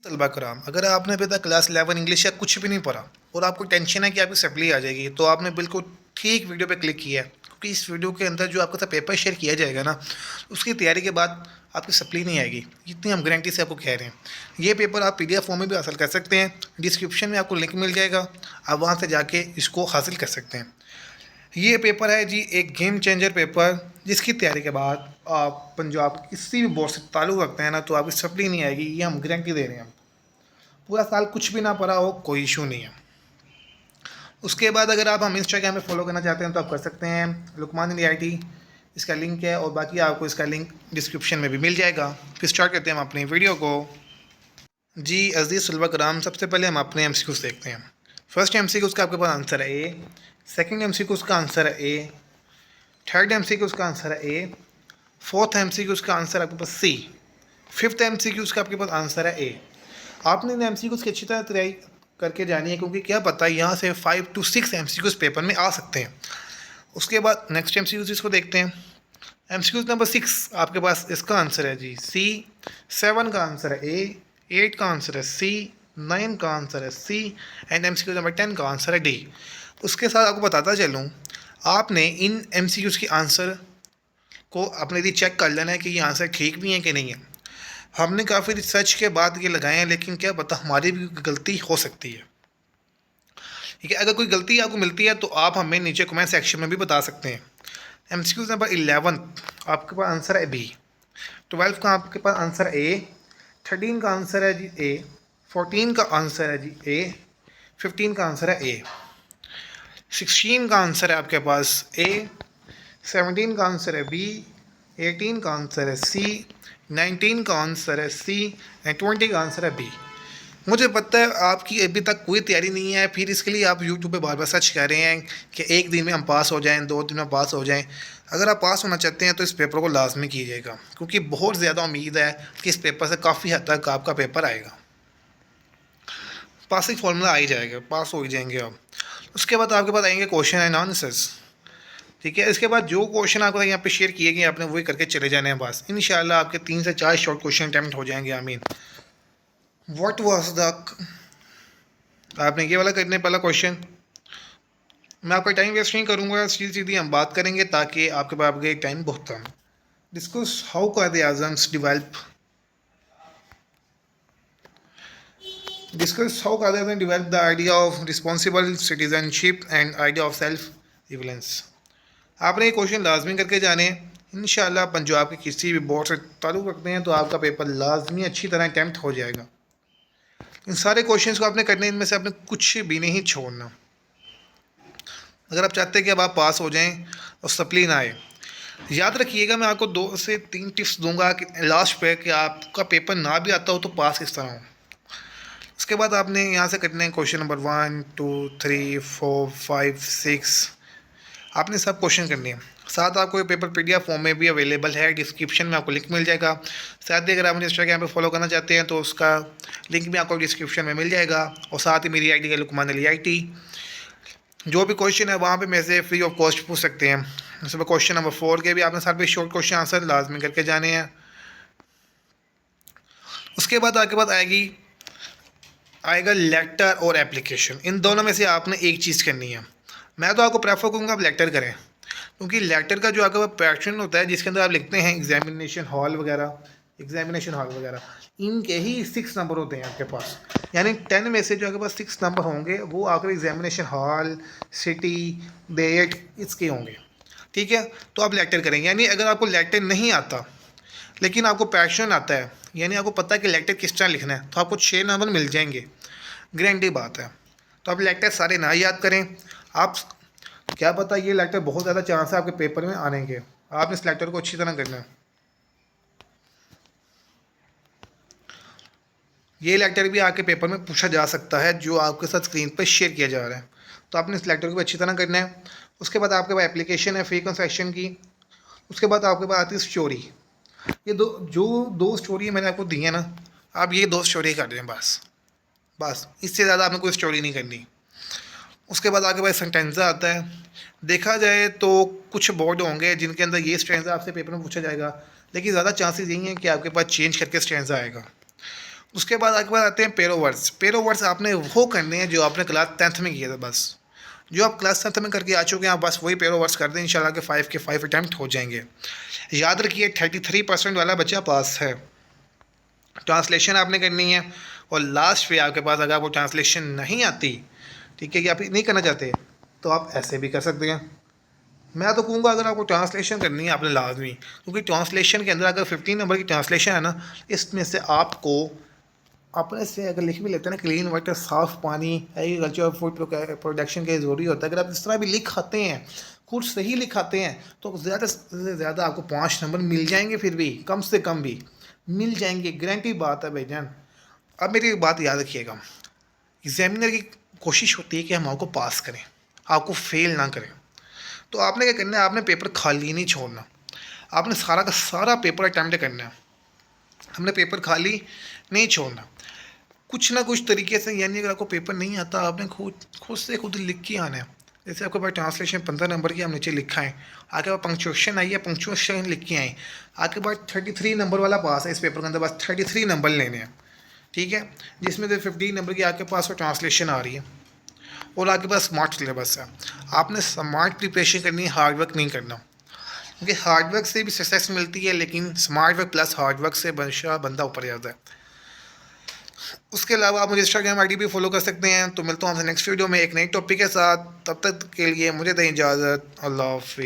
तलबा कराम, अगर आपने अभी तक क्लास 11 इंग्लिश या कुछ भी नहीं पढ़ा और आपको टेंशन है कि आपकी सप्ली आ जाएगी, तो आपने बिल्कुल ठीक वीडियो पे क्लिक किया है, क्योंकि इस वीडियो के अंदर जो आपके साथ पेपर शेयर किया जाएगा ना, उसकी तैयारी के बाद आपकी सप्ली नहीं आएगी। इतनी हम गारंटी से आपको कह रहे हैं। ये पेपर आप PDF फॉर्म में भी हासिल कर सकते हैं। डिस्क्रिप्शन में आपको लिंक मिल जाएगा, आप वहाँ से जाके इसको हासिल कर सकते हैं। ये पेपर है जी एक गेम चेंजर पेपर, जिसकी तैयारी के बाद आप पंजाब किसी भी बोर्ड से ताल्लुक़ रखते हैं ना, तो आपकी सप्ली नहीं आएगी, ये हम गारंटी दे रहे हैं। पूरा साल कुछ भी ना पढ़ा हो कोई इशू नहीं है। उसके बाद अगर आप हम इंस्टाग्राम पे फॉलो करना चाहते हैं तो आप कर सकते हैं, लुकमान इंडिया IT इसका लिंक है, और बाकी आपको इसका लिंक डिस्क्रिप्शन में भी मिल जाएगा। फिर स्टार्ट करते हैं हम अपनी वीडियो को। जी अजीज़ तलबा कराम, सबसे पहले हम अपने MCQs देखते हैं। फर्स्ट MCQ का आपके पास आंसर है A, सेकंड MCQ का आंसर है A, थर्ड MCQ का आंसर है A, फोर्थ MCQ का आंसर आपके पास C, फिफ्थ MCQ का आपके पास आंसर है A। आपने इन MCQs की अच्छी तरह तैयारी करके जानी है, क्योंकि क्या पता यहाँ से 5 to 6 MCQs पेपर में आ सकते हैं। उसके बाद नेक्स्ट MCQs इसको देखते हैं। MCQ नंबर 6 आपके पास इसका आंसर है जी C, 7 का आंसर है A, 8 का आंसर है C, 9 का आंसर है C एंड MCQ नंबर 10 का आंसर है D। उसके साथ आपको बताता चलूँ, आपने इन MCQs के आंसर को अपने लिए चेक कर लेना है कि ये आंसर ठीक भी हैं कि नहीं है। हमने काफ़ी रिसर्च के बाद ये लगाए हैं, लेकिन क्या पता हमारी भी गलती हो सकती है। ठीक है, अगर कोई गलती आपको मिलती है तो आप हमें नीचे कमेंट सेक्शन में भी बता सकते हैं। MCQ नंबर 11 आपके पास आंसर है B, 12 का आपके पास आंसर है A, 13 का आंसर है जी A, 14 का आंसर है जी A, 15 का आंसर है A, 16 का आंसर है आपके पास A, 17 का आंसर है B, 18 का आंसर है C, 19 का आंसर है C एंड 20 का आंसर है B। मुझे पता है आपकी अभी तक कोई तैयारी नहीं है, फिर इसके लिए आप यूट्यूब पे बार बार सर्च कर रहे हैं कि एक दिन में हम पास हो जाएं, 2 दिन में पास हो जाएं। अगर आप पास होना चाहते हैं तो इस पेपर को लाजमी कीजिएगा, क्योंकि बहुत ज़्यादा उम्मीद है कि इस पेपर से काफ़ी हद तक आपका पेपर आएगा। पासिंग फार्मूला आ ही जाएगा, पास हो ही जाएंगे आप। उसके बाद आपके पास आएंगे क्वेश्चन एंड आंसर्स। ठीक है, इसके बाद जो क्वेश्चन आपको यहाँ पे शेयर किए गए आपने वही करके चले जाने हैं बस। इंशाल्लाह आपके 3 से 4 शॉर्ट क्वेश्चन अटैम्प्ट हो जाएंगे। आमीन। व्हाट वाज द, आपने ये वाला करने पहला क्वेश्चन। मैं आपका टाइम वेस्ट नहीं करूँगा, सीधी सीधी हम बात करेंगे ताकि आपके पास आपके टाइम बहुत कम। डिस्कस हाउ कायदे आज़म्स develop, discuss how Quaid-e-Azam develop the idea of responsible citizenship and idea of self reliance. आपने ये क्वेश्चन लाजमी करके जाने। इंशाल्लाह पंजाब के किसी भी बोर्ड से ताल्लुक़ रखते हैं तो आपका पेपर लाजमी अच्छी तरह अटैम्प्ट हो जाएगा। इन सारे क्वेश्चंस को आपने करने, इनमें से आपने कुछ भी नहीं छोड़ना। अगर आप चाहते हैं कि अब आप पास हो जाएं और सप्ली ना आए, याद रखिएगा मैं आपको 2 से 3 टिप्स दूंगा कि लास्ट पे कि आपका पेपर ना भी आता हो तो पास किस तरह हो। उसके बाद आपने यहाँ से करने हैं क्वेश्चन नंबर 1, 2, 3, 4, 5, 6, आपने सब क्वेश्चन करने हैं। साथ आपको ये पेपर PDF फॉर्म में भी अवेलेबल है, डिस्क्रिप्शन में आपको लिंक मिल जाएगा। साथ ही अगर आप मुझे इंस्टाग्राम पे फॉलो करना चाहते हैं तो उसका लिंक भी आपको डिस्क्रिप्शन में मिल जाएगा, और साथ ही मेरी ID है लुकमान अली IT। जो भी क्वेश्चन है वहाँ पे मेरे से फ्री ऑफ कॉस्ट पूछ सकते हैं। जैसे क्वेश्चन नंबर 4 के भी आपने साथ भी शॉर्ट क्वेश्चन आंसर लाजमी करके जाने हैं। उसके बाद आपके पास आएगा लेटर और एप्लीकेशन। इन दोनों में से आपने एक चीज़ करनी है। मैं तो आपको प्रेफर करूँगा आप लेटर करें, क्योंकि लेटर का जो आपका पैटर्न होता है जिसके अंदर आप लिखते हैं एग्जामिनेशन हॉल वगैरह, इनके ही 6 नंबर होते हैं आपके पास। यानी 10 में से जो आपके पास 6 नंबर होंगे वो आपके एग्जामिनेशन हॉल, सिटी, डेट इसके होंगे। ठीक है, तो आप लेटर करेंगे। यानी अगर आपको लेटर नहीं आता लेकिन आपको पैशन आता है, यानी आपको पता है कि लेटर किस तरह लिखना है, तो आपको 6 नंबर मिल जाएंगे, गारंटी बात है। तो आप लेटर सारे ना याद करें। आप क्या पता ये लेटर बहुत ज़्यादा चांस है आपके पेपर में आने के, आपने इस लेटर को अच्छी तरह करना है। ये लेटर भी आपके पेपर में पूछा जा सकता है जो आपके साथ स्क्रीन पर शेयर किया जा रहा है, तो आपने इस लेटर को भी अच्छी तरह करना है। उसके बाद आपके पास एप्लीकेशन है फ्री कंसेशन की। उसके बाद आपके पास आती है स्टोरी। ये दो स्टोरी मैंने आपको दी है ना, आप ये 2 स्टोरी कर दें बस, इससे ज़्यादा आपने कोई स्टोरी नहीं करनी। उसके बाद आपके पास सेंटेंसा आता है। देखा जाए तो कुछ बोर्ड होंगे जिनके अंदर ये स्ट्रेंजा आपसे पेपर में पूछा जाएगा, लेकिन ज़्यादा चांसेस यही हैं कि आपके पास चेंज करके स्ट्रेंजा आएगा। उसके बाद आगे बात आते हैं पेरो वर्ड्स। पेरो वर्ड्स आपने वो करने हैं जो आपने क्लास 10th में किए थे बस। जो आप क्लास 10th में करके आ चुके हैं, आप बस वही पेरो वर्ड्स कर दें, इंशाल्लाह के 5 अटैम्प्ट हो जाएंगे। याद रखिए 33% वाला बच्चा पास है। ट्रांसलेशन आपने करनी है, और लास्ट पे आपके पास अगर आपको ट्रांसलेशन नहीं आती, ठीक है, कि आप नहीं करना चाहते, तो आप ऐसे भी कर सकते हैं। मैं तो कहूँगा अगर आपको ट्रांसलेशन करनी है आपने लाजमी, क्योंकि ट्रांसलेशन के अंदर अगर 15 नंबर की ट्रांसलेशन है ना, इसमें से आपको अपने से अगर लिख भी लेते हैं ना, क्लीन वाटर, साफ़ पानी, एग्रीकल्चर, फूड प्रोडक्शन के ज़रूरी होता है, अगर आप इस तरह भी लिख आते हैं, खुद सही लिखाते हैं, तो ज़्यादा से ज़्यादा आपको 5 नंबर मिल जाएंगे, फिर भी कम से कम भी मिल जाएंगे, गारंटी बात है भाईजान। अब मेरी एक बात याद रखिएगा, एग्जामिनर की कोशिश होती है कि हम आपको पास करें, आपको फेल ना करें। तो आपने क्या करना है, आपने पेपर खाली नहीं छोड़ना, आपने सारा का सारा पेपर अटैम्प्ट करना है। हमने पेपर खाली नहीं छोड़ना, कुछ ना कुछ तरीके से, यानी अगर आपको पेपर नहीं आता, आपने खुद खुद से खुद लिख के आना है। जैसे आपके पास ट्रांसलेशन 15 नंबर की हम नीचे लिखा है, आपके पास पंक्चुएशन आई है, पंक्चुएशन लिख के आए, आपके पास 33 नंबर वाला पास है इस पेपर के अंदर, बस 33 नंबर लेने हैं, ठीक है, जिसमें से 15 नंबर की आपके पास वो ट्रांसलेशन आ रही है, और आपके पास स्मार्ट सिलेबस है। आपने स्मार्ट प्रिपरेशन करनी है, हार्ड वर्क नहीं करना, क्योंकि हार्ड वर्क से भी सक्सेस मिलती है, लेकिन smart work plus hard work से बंदा ऊपर जाता है। उसके अलावा आप मुझे इंस्टाग्राम आईडी भी फॉलो कर सकते हैं। तो मिलता हूँ आपसे नेक्स्ट वीडियो में एक नई टॉपिक के साथ, तब तक के लिए मुझे दें इजाज़त। अल्लाह हाफिज़।